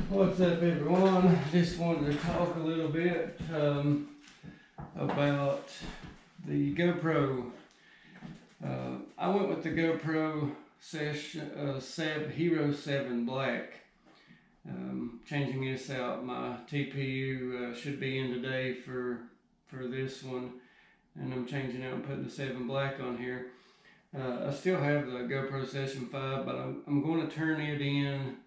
What's up, everyone? Just wanted to talk a little bit about the GoPro. I went with the GoPro Hero 7 Black. Changing this out, my TPU should be in today for this one, and I'm changing out and putting the 7 Black on here. I still have the GoPro Session 5, but I'm going to turn it in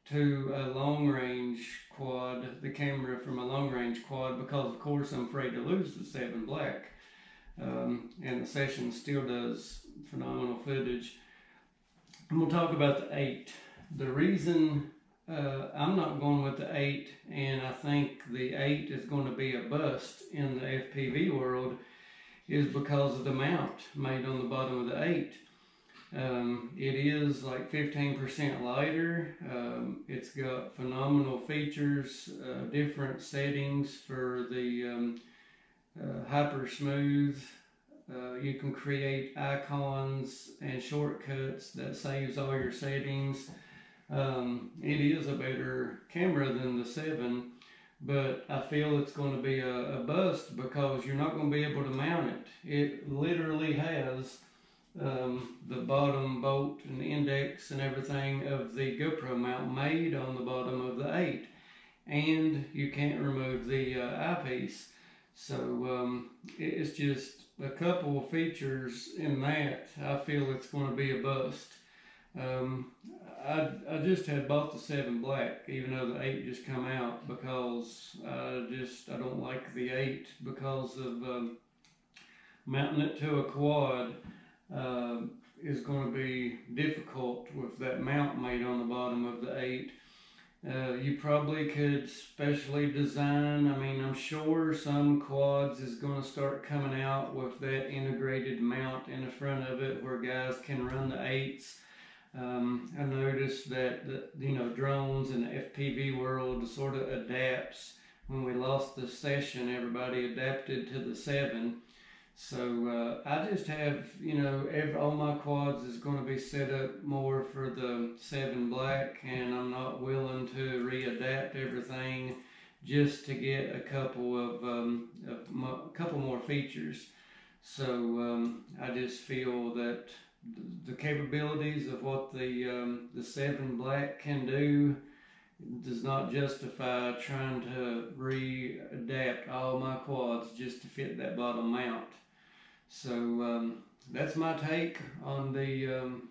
to a long range quad, the camera from a long range quad, because of course I'm afraid to lose the 7 Black. And the Session still does phenomenal footage. I'm going to talk about the 8. The reason I'm not going with the 8, and I think the 8 is going to be a bust in the FPV world, is because of the mount made on the bottom of the 8. It is like 15% lighter. It's got phenomenal features, different settings for the hyper smooth. You can create icons and shortcuts that saves all your settings. It is a better camera than the 7, but I feel it's going to be a bust because you're not going to be able to mount it. It literally has the bottom bolt and index and everything of the GoPro mount made on the bottom of the 8, and you can't remove the eyepiece. So it's just a couple of features in that I feel it's going to be a bust. I just had bought the 7 Black, even though the 8 just come out, because I don't like the 8 because of mounting it to a quad. Is going to be difficult with that mount made on the bottom of the 8. You probably could specially design, I'm sure some quads is going to start coming out with that integrated mount in the front of it where guys can run the 8s. I noticed that drones and the FPV world sort of adapts. When we lost the Session, everybody adapted to the 7. So I just have, all my quads is going to be set up more for the 7 Black, and I'm not willing to readapt everything just to get a couple more features. So I just feel that the capabilities of what the 7 Black can do does not justify trying to readapt all my quads just to fit that bottom mount. So that's my take on the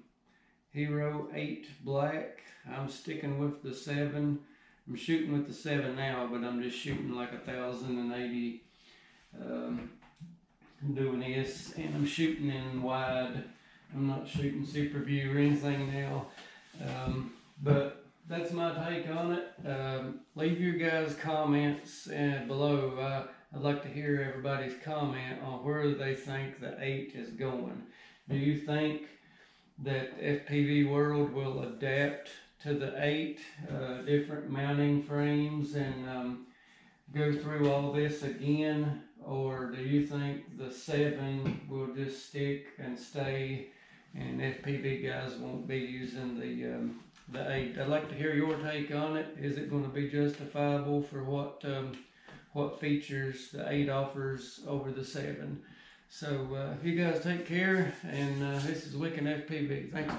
Hero 8 Black. I'm sticking with the 7. I'm shooting with the 7 now, but I'm just shooting like 1080 doing this, and I'm shooting in wide. I'm not shooting super view or anything now, but that's my take on it. Leave your guys' comments below. I'd like to hear everybody's comment on where they think the 8 is going. Do you think that FPV world will adapt to the 8, different mounting frames, and go through all this again? Or do you think the 7 will just stick and stay, and FPV guys won't be using the 8? I'd like to hear your take on it. Is it going to be justifiable for what features the 8 offers over the 7? So you guys take care, and this is Wicked FPV. Thanks.